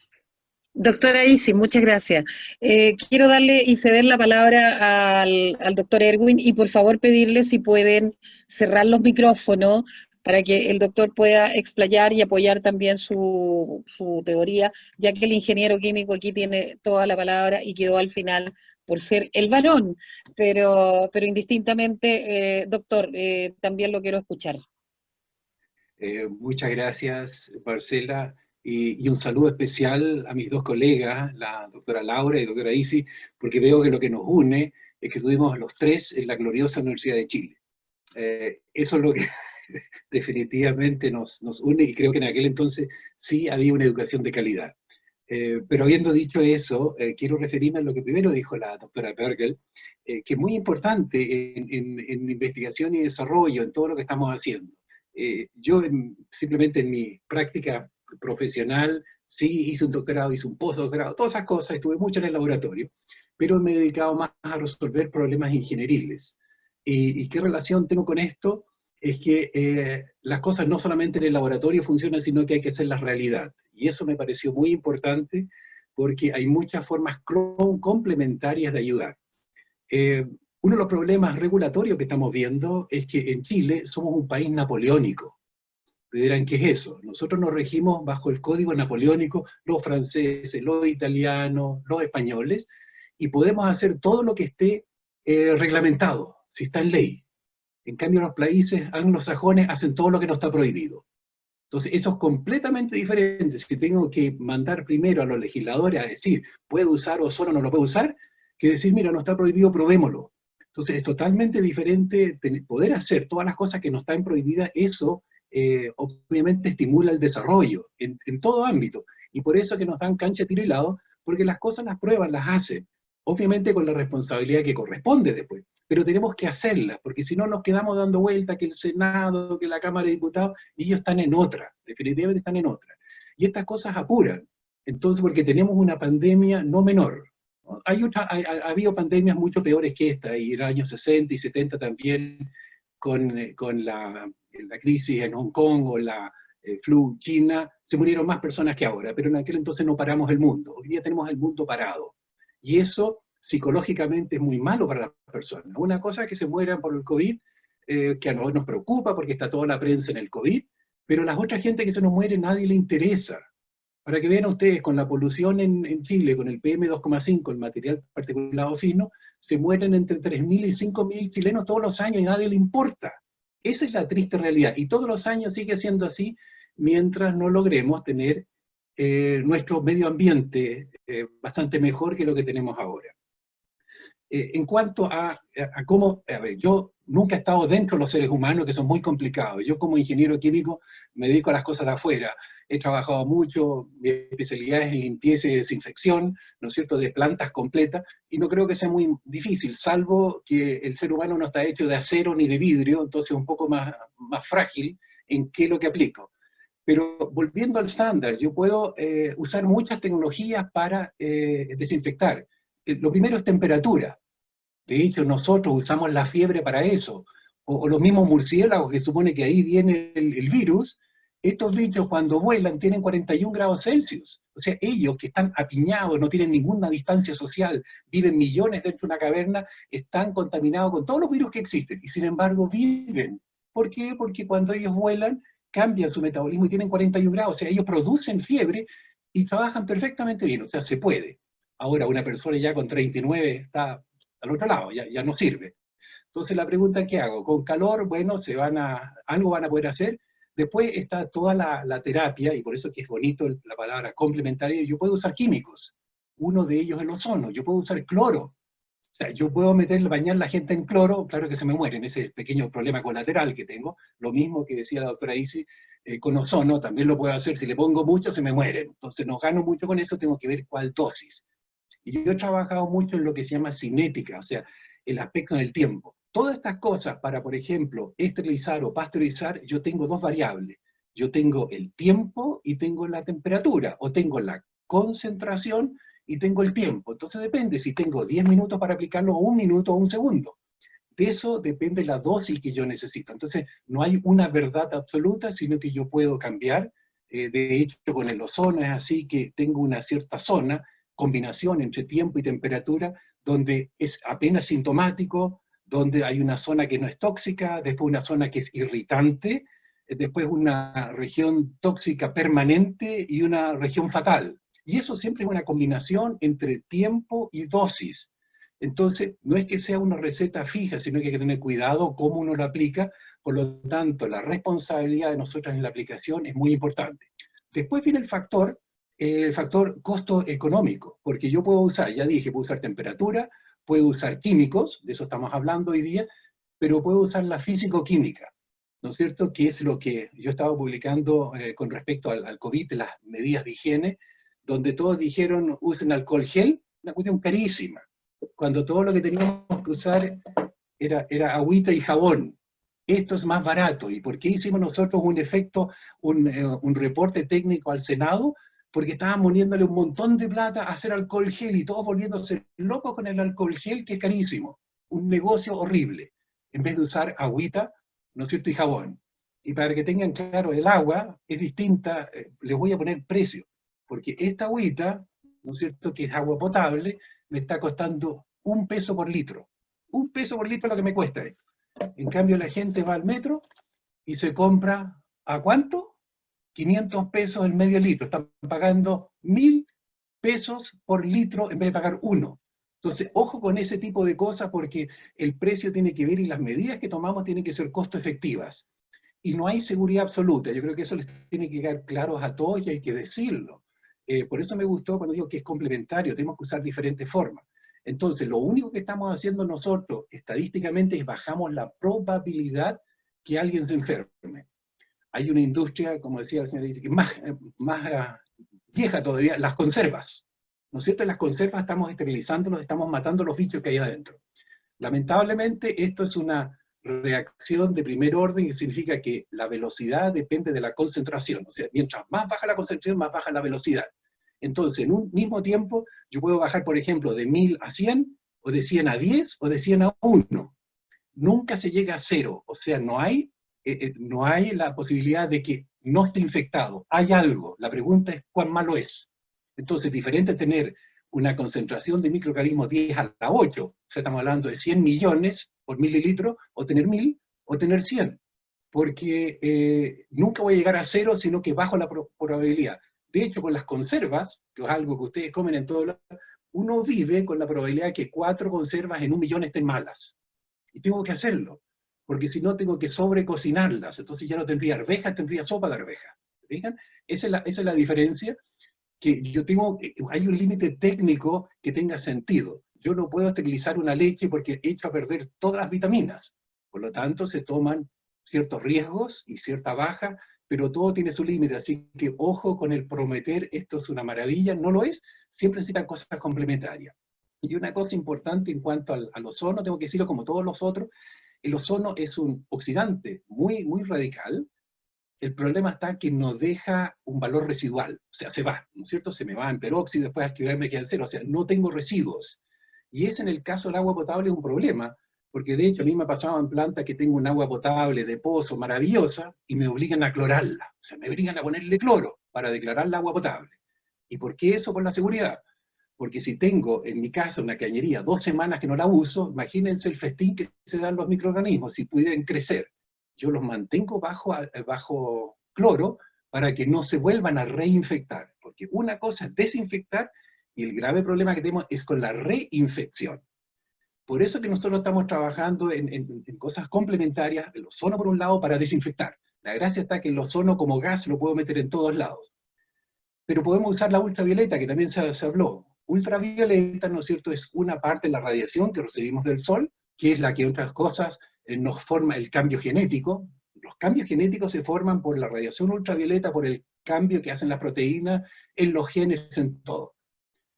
Doctora Isi, muchas gracias. Quiero darle y ceder la palabra al doctor Erwin y por favor pedirle si pueden cerrar los micrófonos para que el doctor pueda explayar y apoyar también su teoría, ya que el ingeniero químico aquí tiene toda la palabra y quedó al final por ser el varón, pero indistintamente, doctor, también lo quiero escuchar. Muchas gracias, Marcela. Y un saludo especial a mis 2 colegas, la doctora Laura y la doctora Isi, porque veo que lo que nos une es que estuvimos los 3 en la gloriosa Universidad de Chile. Eso es lo que definitivamente nos une, y creo que en aquel entonces sí había una educación de calidad. Pero habiendo dicho eso, quiero referirme a lo que primero dijo la doctora Bergel, que es muy importante en investigación y desarrollo, en todo lo que estamos haciendo. Yo simplemente en mi práctica profesional, sí hice un doctorado, hice un postdoctorado, todas esas cosas, estuve mucho en el laboratorio, pero me he dedicado más a resolver problemas ingenieriles. ¿Y qué relación tengo con esto? Es que las cosas no solamente en el laboratorio funcionan, sino que hay que hacerlas realidad. Y eso me pareció muy importante, porque hay muchas formas complementarias de ayudar. Uno de los problemas regulatorios que estamos viendo es que en Chile somos un país napoleónico. Te dirán, ¿qué es eso? Nosotros nos regimos bajo el código napoleónico, los franceses, los italianos, los españoles, y podemos hacer todo lo que esté reglamentado, si está en ley. En cambio, los países anglosajones hacen todo lo que no está prohibido. Entonces, eso es completamente diferente. Si tengo que mandar primero a los legisladores a decir, ¿puede usar ozono o no lo puede usar?, que decir, mira, no está prohibido, probémoslo. Entonces, es totalmente diferente poder hacer todas las cosas que no están prohibidas. Eso obviamente estimula el desarrollo en todo ámbito, y por eso que nos dan cancha, tiro y lado, porque las cosas las prueban, las hacen, obviamente con la responsabilidad que corresponde después, pero tenemos que hacerlas, porque si no nos quedamos dando vuelta que el Senado, que la Cámara de Diputados, y ellos están en otra, definitivamente están en otra. Y estas cosas apuran. Entonces, porque tenemos una pandemia no menor. Ha habido pandemias mucho peores que esta, y en los años 60 y 70 también, con la crisis en Hong Kong o la flu china, se murieron más personas que ahora, pero en aquel entonces no paramos el mundo. Hoy día tenemos el mundo parado. Y eso psicológicamente es muy malo para las personas. Una cosa es que se mueran por el COVID, que a nosotros nos preocupa porque está toda la prensa en el COVID, pero las otras gente que se nos muere nadie le interesa. Para que vean ustedes, con la polución en Chile, con el PM2,5, el material particulado fino, se mueren entre 3.000 y 5.000 chilenos todos los años y a nadie le importa. Esa es la triste realidad. Y todos los años sigue siendo así mientras no logremos tener nuestro medio ambiente bastante mejor que lo que tenemos ahora. En cuanto a cómo, a ver, yo nunca he estado dentro de los seres humanos, que son muy complicados. Yo como ingeniero químico me dedico a las cosas de afuera. He trabajado mucho, mi especialidad es en limpieza y desinfección, ¿no es cierto?, de plantas completas, y no creo que sea muy difícil, salvo que el ser humano no está hecho de acero ni de vidrio, entonces es un poco más frágil en qué es lo que aplico. Pero volviendo al estándar, yo puedo usar muchas tecnologías para desinfectar. Lo primero es temperatura. De hecho, nosotros usamos la fiebre para eso. O los mismos murciélagos, que supone que ahí viene el virus. Estos bichos cuando vuelan tienen 41 grados Celsius. O sea, ellos que están apiñados, no tienen ninguna distancia social, viven millones dentro de una caverna, están contaminados con todos los virus que existen. Y sin embargo viven. ¿Por qué? Porque cuando ellos vuelan, cambian su metabolismo y tienen 41 grados. O sea, ellos producen fiebre y trabajan perfectamente bien. O sea, se puede. Ahora, una persona ya con 39 está al otro lado, ya no sirve. Entonces la pregunta que hago, con calor, bueno, algo van a poder hacer. Después está toda la terapia, y por eso que es bonito la palabra complementaria. Yo puedo usar químicos, uno de ellos es el ozono, yo puedo usar cloro. O sea, yo puedo bañar a la gente en cloro, claro que se me mueren, ese pequeño problema colateral que tengo, lo mismo que decía la doctora Isi, con ozono también lo puedo hacer, si le pongo mucho se me mueren, entonces no gano mucho con eso, tengo que ver cuál dosis. Y yo he trabajado mucho en lo que se llama cinética, o sea, el aspecto en el tiempo. Todas estas cosas, para, por ejemplo, esterilizar o pasteurizar, yo tengo dos variables. Yo tengo el tiempo y tengo la temperatura, o tengo la concentración y tengo el tiempo. Entonces depende si tengo 10 minutos para aplicarlo, o 1 minuto o 1 segundo. De eso depende la dosis que yo necesito. Entonces no hay una verdad absoluta, sino que yo puedo cambiar. De hecho, con el ozono es así, que tengo una cierta zona, combinación entre tiempo y temperatura, donde es apenas sintomático, donde hay una zona que no es tóxica, después una zona que es irritante, después una región tóxica permanente y una región fatal. Y eso siempre es una combinación entre tiempo y dosis. Entonces, no es que sea una receta fija, sino que hay que tener cuidado cómo uno lo aplica. Por lo tanto, la responsabilidad de nosotros en la aplicación es muy importante. Después viene el factor costo económico, porque yo puedo usar, ya dije, puedo usar temperatura, puedo usar químicos, de eso estamos hablando hoy día, pero puedo usar la físico-química, ¿no es cierto? Que es lo que yo estaba publicando con respecto al COVID, las medidas de higiene, donde todos dijeron usen alcohol gel, una cuestión carísima, cuando todo lo que teníamos que usar era agüita y jabón. Esto es más barato. ¿Y por qué hicimos nosotros un reporte técnico al Senado? Porque estaban poniéndole un montón de plata a hacer alcohol gel y todos volviéndose locos con el alcohol gel, que es carísimo. Un negocio horrible. En vez de usar agüita, ¿no es cierto?, y jabón. Y para que tengan claro, el agua es distinta, les voy a poner precio. Porque esta agüita, ¿no es cierto?, que es agua potable, me está costando 1 peso por litro. 1 peso por litro es lo que me cuesta eso. En cambio, la gente va al metro y se compra, ¿a cuánto? 500 pesos el medio litro, están pagando 1.000 pesos por litro en vez de pagar 1. Entonces, ojo con ese tipo de cosas, porque el precio tiene que ver y las medidas que tomamos tienen que ser costo efectivas. Y no hay seguridad absoluta, yo creo que eso les tiene que quedar claros a todos y hay que decirlo. Por eso me gustó cuando digo que es complementario, tenemos que usar diferentes formas. Entonces, lo único que estamos haciendo nosotros estadísticamente es bajamos la probabilidad que alguien se enferme. Hay una industria, como decía la señora, que es más vieja todavía, las conservas. ¿No es cierto? En las conservas estamos esterilizándolos, estamos matando los bichos que hay adentro. Lamentablemente, esto es una reacción de primer orden, que significa que la velocidad depende de la concentración. O sea, mientras más baja la concentración, más baja la velocidad. Entonces, en un mismo tiempo, yo puedo bajar, por ejemplo, de 1000 a 100, o de 100 a 10, o de 100 a 1. Nunca se llega a 0. O sea, no hay la posibilidad de que no esté infectado. Hay algo. La pregunta es cuán malo es. Entonces, diferente tener una concentración de microorganismos 10 a la 8, o sea, estamos hablando de 100 millones por mililitro, o tener 1000, o tener 100, porque nunca voy a llegar a 0, sino que bajo la probabilidad. De hecho, con las conservas, que es algo que ustedes comen en todo lado, uno vive con la probabilidad de que 4 conservas en 1 millón estén malas. Y tengo que hacerlo, porque si no tengo que sobrecocinarlas, entonces ya no tendría arvejas, tendría sopa de arvejas. ¿Fijan? Esa es la diferencia, que yo tengo, hay un límite técnico que tenga sentido. Yo no puedo esterilizar una leche porque he hecho a perder todas las vitaminas. Por lo tanto, se toman ciertos riesgos y cierta baja, pero todo tiene su límite, así que ojo con el prometer, esto es una maravilla, no lo es, siempre necesitan cosas complementarias. Y una cosa importante en cuanto al ozono, tengo que decirlo como todos los otros, el ozono es un oxidante muy, muy radical. El problema está que no deja un valor residual, o sea, se va, ¿no es cierto? Se me va en peróxido, después al activar me queda en cero, o sea, no tengo residuos. Y ese en el caso del agua potable es un problema, porque de hecho a mí me ha pasado en planta que tengo un agua potable de pozo maravillosa y me obligan a clorarla, o sea, me obligan a ponerle cloro para declarar el agua potable. ¿Y por qué eso? Por la seguridad. Porque si tengo en mi casa una cañería 2 semanas que no la uso, imagínense el festín que se dan los microorganismos si pudieran crecer. Yo los mantengo bajo cloro para que no se vuelvan a reinfectar. Porque una cosa es desinfectar y el grave problema que tenemos es con la reinfección. Por eso que nosotros estamos trabajando en cosas complementarias, el ozono por un lado para desinfectar. La gracia está que el ozono como gas lo puedo meter en todos lados. Pero podemos usar la ultravioleta, que también se habló. Ultravioleta, ¿no es cierto?, es una parte de la radiación que recibimos del Sol, que es la que, otras cosas, nos forma el cambio genético. Los cambios genéticos se forman por la radiación ultravioleta, por el cambio que hacen las proteínas en los genes, en todo.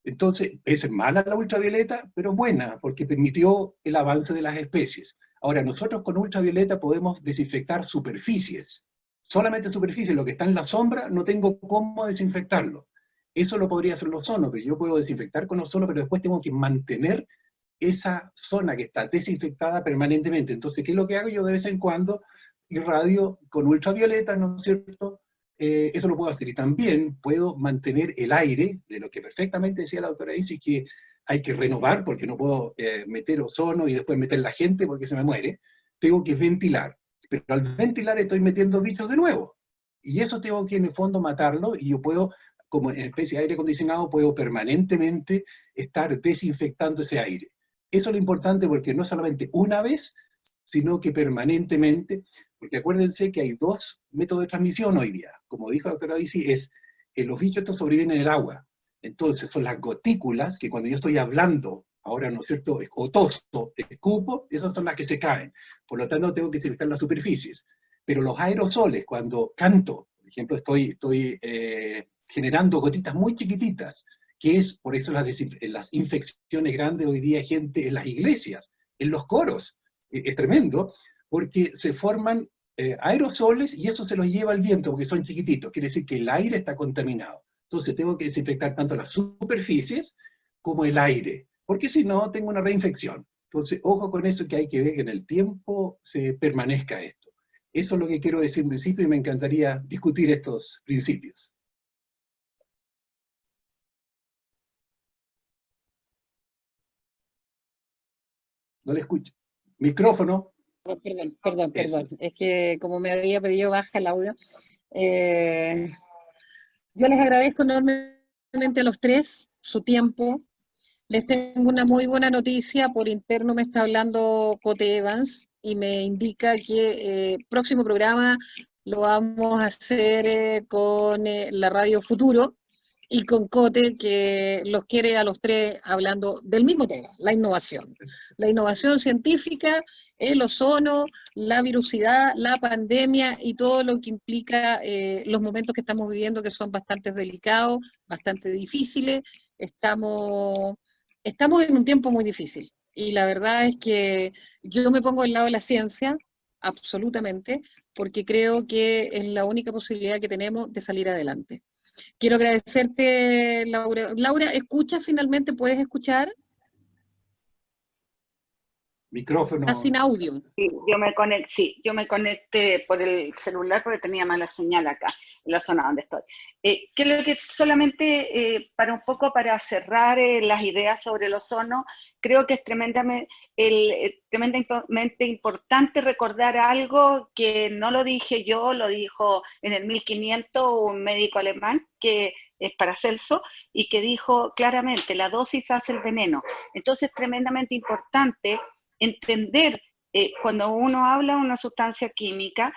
Entonces, es mala la ultravioleta, pero buena, porque permitió el avance de las especies. Ahora, nosotros con ultravioleta podemos desinfectar superficies, solamente superficies, lo que está en la sombra, no tengo cómo desinfectarlo. Eso lo podría hacer el ozono, pero yo puedo desinfectar con ozono, pero después tengo que mantener esa zona que está desinfectada permanentemente. Entonces, ¿qué es lo que hago? Yo de vez en cuando irradio con ultravioleta, ¿no es cierto? Eso lo puedo hacer. Y también puedo mantener el aire, de lo que perfectamente decía la doctora Isis, que hay que renovar, porque no puedo meter ozono y después meter la gente porque se me muere. Tengo que ventilar. Pero al ventilar estoy metiendo bichos de nuevo. Y eso tengo que en el fondo matarlo, y yo puedo, como en especie de aire acondicionado, puedo permanentemente estar desinfectando ese aire. Eso es lo importante, porque no solamente una vez, sino que permanentemente, porque acuérdense que hay 2 métodos de transmisión hoy día. Como dijo la doctora Isi, es que los bichos estos sobreviven en el agua. Entonces son las gotículas que cuando yo estoy hablando, ahora, ¿no es cierto?, o tosto, escupo, esas son las que se caen. Por lo tanto, tengo que desinfectar las superficies. Pero los aerosoles, cuando canto, por ejemplo, estoy generando gotitas muy chiquititas, que es, por eso las infecciones grandes hoy día hay gente en las iglesias, en los coros. Es tremendo, porque se forman aerosoles y eso se los lleva el viento, porque son chiquititos. Quiere decir que el aire está contaminado. Entonces tengo que desinfectar tanto las superficies como el aire, porque si no, tengo una reinfección. Entonces, ojo con eso, que hay que ver que en el tiempo se permanezca esto. Eso es lo que quiero decir en principio, y me encantaría discutir estos principios. No le escucho. Micrófono. Perdón. Es que como me había pedido baja el audio. Yo les agradezco enormemente a los 3 su tiempo. Les tengo una muy buena noticia. Por interno me está hablando Cote Evans y me indica que el próximo programa lo vamos a hacer con la Radio Futuro y con Cote, que los quiere a los 3 hablando del mismo tema, la innovación. La innovación científica, el ozono, la virusidad, la pandemia y todo lo que implica los momentos que estamos viviendo, que son bastante delicados, bastante difíciles. Estamos en un tiempo muy difícil. y la verdad es que yo me pongo del lado de la ciencia, absolutamente, porque creo que es la única posibilidad que tenemos de salir adelante. Quiero agradecerte, Laura. Laura, ¿escuchas finalmente? ¿Puedes escuchar? Micrófono. Está sin audio. Sí, yo me conecté por el celular porque tenía mala señal acá, en la zona donde estoy. Creo que solamente para un poco para cerrar las ideas sobre el ozono, creo que es tremendamente importante recordar algo que no lo dije yo, lo dijo en el 1500 un médico alemán que es Paracelso, y que dijo claramente, la dosis hace el veneno. Entonces es tremendamente importante entender cuando uno habla de una sustancia química,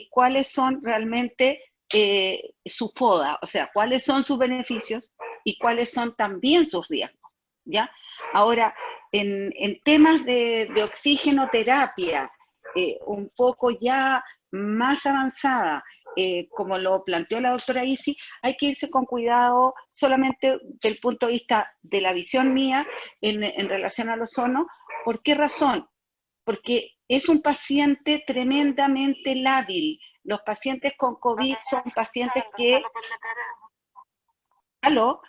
cuáles son realmente su FODA, o sea, cuáles son sus beneficios y cuáles son también sus riesgos, ¿ya? Ahora, en temas de oxigenoterapia, un poco ya más avanzada, como lo planteó la doctora Isi, hay que irse con cuidado solamente del punto de vista de la visión mía en relación al ozono. ¿Por qué razón? Porque es un paciente tremendamente lábil. Los pacientes con COVID son pacientes que... ¿Aló?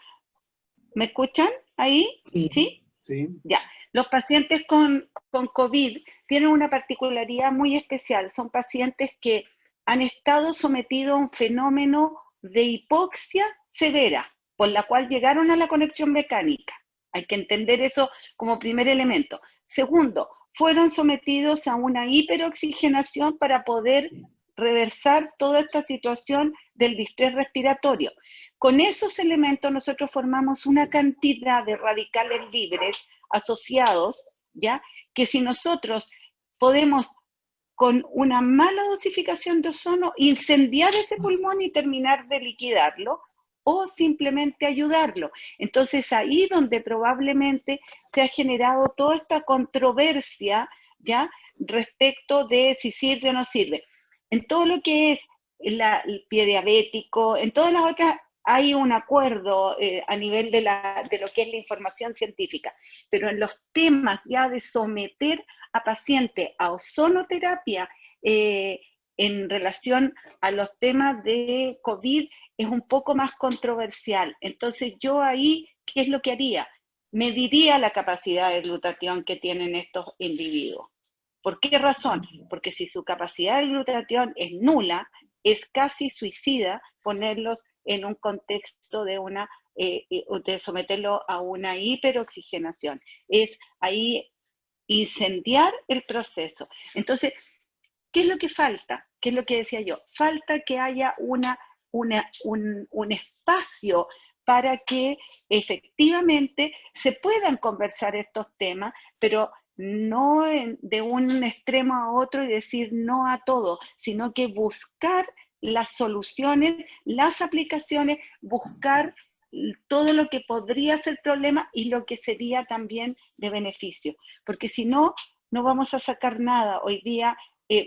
¿Me escuchan ahí? Sí. ¿Sí? Sí. Ya. Los pacientes con COVID tienen una particularidad muy especial. Son pacientes que han estado sometidos a un fenómeno de hipoxia severa, por la cual llegaron a la conexión mecánica. Hay que entender eso como primer elemento. Segundo, fueron sometidos a una hiperoxigenación para poder reversar toda esta situación del distrés respiratorio. Con esos elementos nosotros formamos una cantidad de radicales libres asociados, ¿ya? Que si nosotros podemos, con una mala dosificación de ozono, incendiar ese pulmón y terminar de liquidarlo, o simplemente ayudarlo. Entonces ahí donde probablemente se ha generado toda esta controversia, ¿ya? Respecto de si sirve o no sirve. En todo lo que es el pie diabético, en todas las otras hay un acuerdo a nivel de lo que es la información científica, pero en los temas ya de someter a pacientes a ozonoterapia en relación a los temas de COVID es un poco más controversial. Entonces yo ahí, ¿qué es lo que haría? Mediría la capacidad de glutatión que tienen estos individuos. ¿Por qué razón? Porque si su capacidad de glutatión es nula, es casi suicida ponerlos en un contexto de someterlo a una hiperoxigenación. Es ahí incendiar el proceso. Entonces, ¿qué es lo que falta? ¿Qué es lo que decía yo? Falta que haya un espacio para que efectivamente se puedan conversar estos temas, pero no de un extremo a otro y decir no a todo, sino que buscar las soluciones, las aplicaciones, buscar todo lo que podría ser problema y lo que sería también de beneficio. Porque si no, no vamos a sacar nada. Hoy día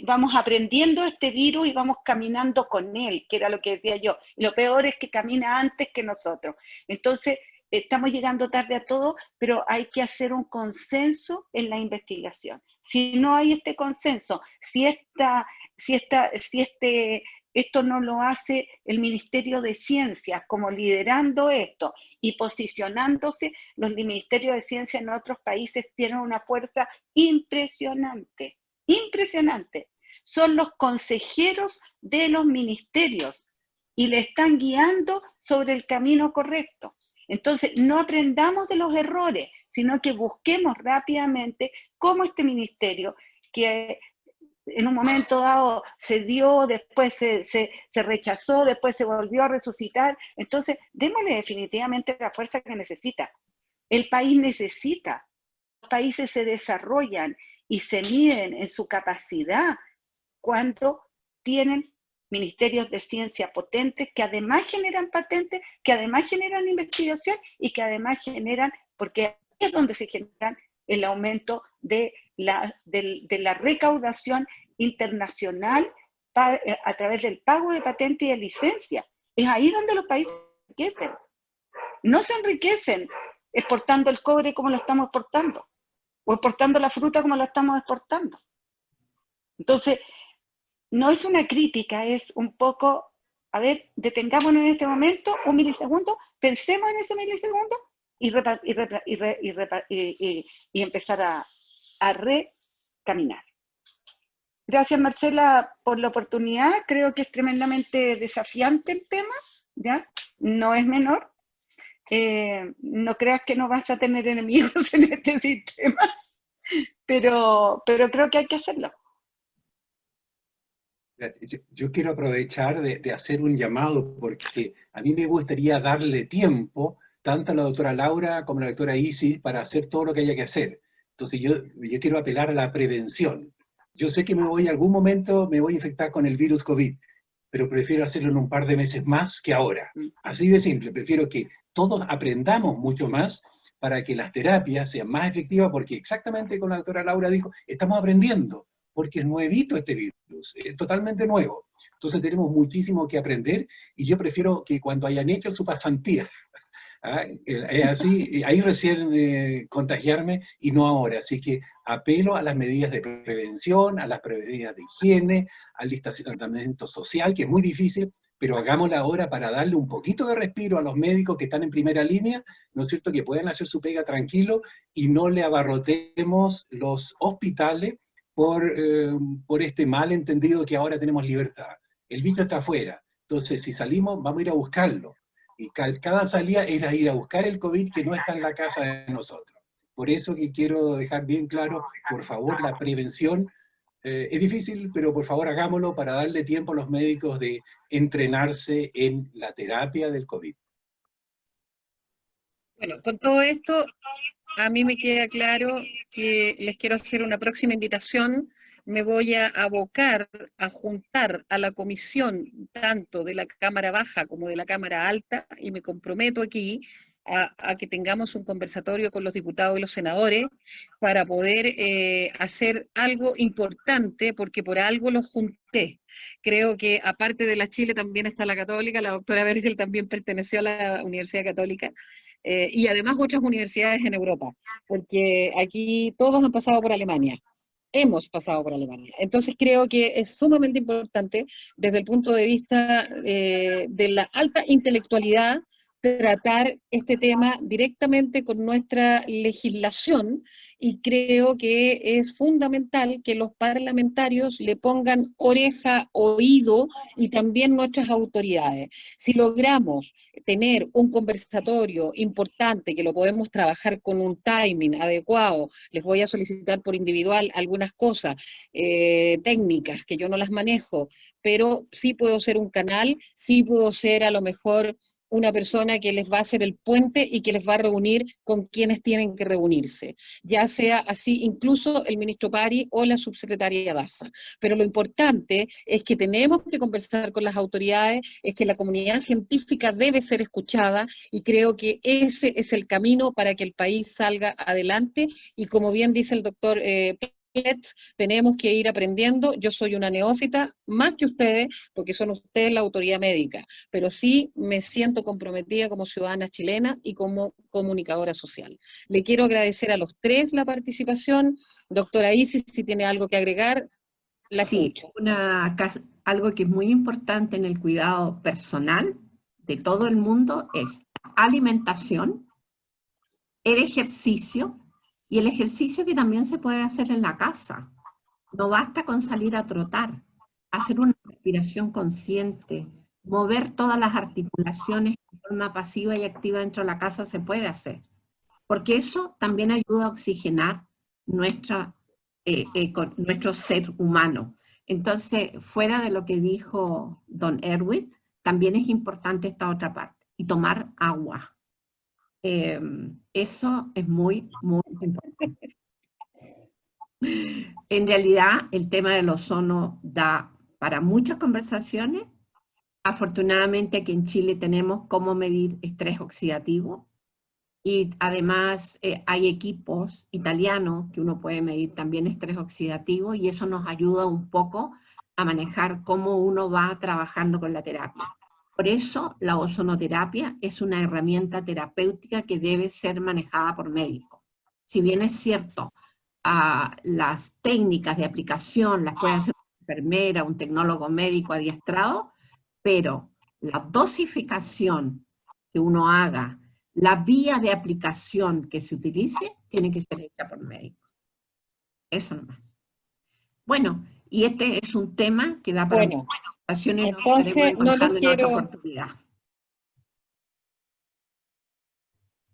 vamos aprendiendo este virus y vamos caminando con él, que era lo que decía yo. Y lo peor es que camina antes que nosotros. Entonces, estamos llegando tarde a todo, pero hay que hacer un consenso en la investigación. Si no hay este consenso, esto no lo hace el Ministerio de Ciencias como liderando esto y posicionándose, los ministerios de ciencia en otros países tienen una fuerza impresionante, impresionante. Son los consejeros de los ministerios y le están guiando sobre el camino correcto. Entonces, no aprendamos de los errores, sino que busquemos rápidamente cómo este ministerio, que en un momento dado se dio, después se rechazó, después se volvió a resucitar. Entonces, démosle definitivamente la fuerza que necesita. El país necesita. Los países se desarrollan y se miden en su capacidad cuando tienen ministerios de ciencia potentes que además generan patentes, que además generan investigación y que además generan, porque ahí es donde se generan el aumento de la recaudación internacional a través del pago de patentes y de licencia. Es ahí donde los países se enriquecen. No se enriquecen exportando el cobre como lo estamos exportando. o exportando la fruta como la estamos exportando. Entonces, no es una crítica, es un poco, a ver, detengámonos en este momento, un milisegundo, pensemos en ese milisegundo y empezar a recaminar. Gracias, Marcela, por la oportunidad. Creo que es tremendamente desafiante el tema, ¿ya? No es menor. No creas que no vas a tener enemigos en este sistema, pero creo que hay que hacerlo. Yo quiero aprovechar de hacer un llamado, porque a mí me gustaría darle tiempo tanto a la doctora Laura como a la doctora Isis para hacer todo lo que haya que hacer. Entonces yo quiero apelar a la prevención. Yo sé que algún momento me voy a infectar con el virus COVID, pero prefiero hacerlo en un par de meses más que ahora. Así de simple, prefiero que todos aprendamos mucho más para que las terapias sean más efectivas, porque exactamente como la doctora Laura dijo, estamos aprendiendo, porque es nuevito este virus, es totalmente nuevo. Entonces tenemos muchísimo que aprender, y yo prefiero que cuando hayan hecho su pasantía, así, ahí recién contagiarme y no ahora. Así que apelo a las medidas de prevención, a las medidas de higiene, al distanciamiento social, que es muy difícil, pero hagámoslo ahora para darle un poquito de respiro a los médicos que están en primera línea, ¿no es cierto?, que puedan hacer su pega tranquilo y no le abarrotemos los hospitales por este malentendido que ahora tenemos libertad. El bicho está afuera, entonces si salimos vamos a ir a buscarlo. Y cada salida era ir a buscar el COVID que no está en la casa de nosotros. Por eso que quiero dejar bien claro, por favor, la prevención es difícil, pero por favor hagámoslo para darle tiempo a los médicos de entrenarse en la terapia del COVID. Bueno, con todo esto, a mí me queda claro que les quiero hacer una próxima invitación. Me voy a abocar a juntar a la comisión tanto de la Cámara Baja como de la Cámara Alta, y me comprometo aquí a que tengamos un conversatorio con los diputados y los senadores para poder hacer algo importante, porque por algo los junté. Creo que aparte de la Chile también está la Católica, la doctora Bergel también perteneció a la Universidad Católica, y además otras universidades en Europa, porque aquí todos han pasado por Alemania. Hemos pasado por Alemania. Entonces creo que es sumamente importante desde el punto de vista de la alta intelectualidad tratar este tema directamente con nuestra legislación, y creo que es fundamental que los parlamentarios le pongan oreja, oído, y también nuestras autoridades. Si logramos tener un conversatorio importante, que lo podemos trabajar con un timing adecuado, les voy a solicitar por individual algunas cosas técnicas que yo no las manejo, pero sí puedo ser un canal, sí puedo ser a lo mejor una persona que les va a hacer el puente y que les va a reunir con quienes tienen que reunirse, ya sea así incluso el ministro Pari o la subsecretaria Daza. Pero lo importante es que tenemos que conversar con las autoridades, es que la comunidad científica debe ser escuchada, y creo que ese es el camino para que el país salga adelante. Y como bien dice el doctor tenemos que ir aprendiendo. Yo soy una neófita, más que ustedes, porque son ustedes la autoridad médica, pero sí me siento comprometida como ciudadana chilena y como comunicadora social. Le quiero agradecer a los tres la participación. Doctora Isis, si tiene algo que agregar, la escucho. Sí, algo que es muy importante en el cuidado personal de todo el mundo es alimentación, el ejercicio, y el ejercicio que también se puede hacer en la casa. No basta con salir a trotar, hacer una respiración consciente, mover todas las articulaciones de forma pasiva y activa dentro de la casa se puede hacer, porque eso también ayuda a oxigenar nuestro ser humano. Entonces, fuera de lo que dijo don Erwin, también es importante esta otra parte, y tomar agua. Eso es muy, muy importante. En realidad, el tema del ozono da para muchas conversaciones. Afortunadamente, aquí en Chile tenemos cómo medir estrés oxidativo, y además hay equipos italianos que uno puede medir también estrés oxidativo, y eso nos ayuda un poco a manejar cómo uno va trabajando con la terapia. Por eso la ozonoterapia es una herramienta terapéutica que debe ser manejada por médicos. Si bien es cierto, las técnicas de aplicación las puede hacer una enfermera, un tecnólogo médico adiestrado, pero la dosificación que uno haga, la vía de aplicación que se utilice, tiene que ser hecha por médico. Eso nomás. Bueno, y este es un tema que da para Bueno, presentación y entonces estaremos no les trabajando en otra quiero... oportunidad.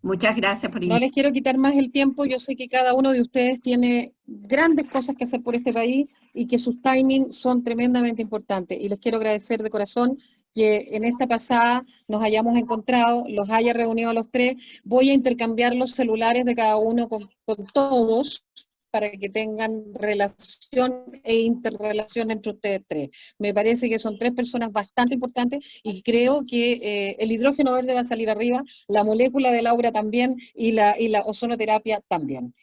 Muchas gracias por No invitarme. les quiero quitar más el tiempo, yo sé que cada uno de ustedes tiene grandes cosas que hacer por este país y que sus timings son tremendamente importantes. Y les quiero agradecer de corazón que en esta pasada nos hayamos encontrado, los haya reunido a los tres. Voy a intercambiar los celulares de cada uno con todos para que tengan relación e interrelación entre ustedes tres. Me parece que son tres personas bastante importantes y creo que el hidrógeno verde va a salir arriba, la molécula de Laura también y la ozonoterapia también.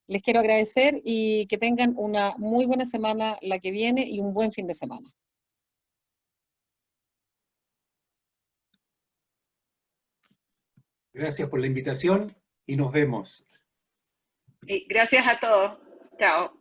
Les quiero agradecer y que tengan una muy buena semana la que viene y un buen fin de semana. Gracias por la invitación y nos vemos. Y gracias a todos. Chao.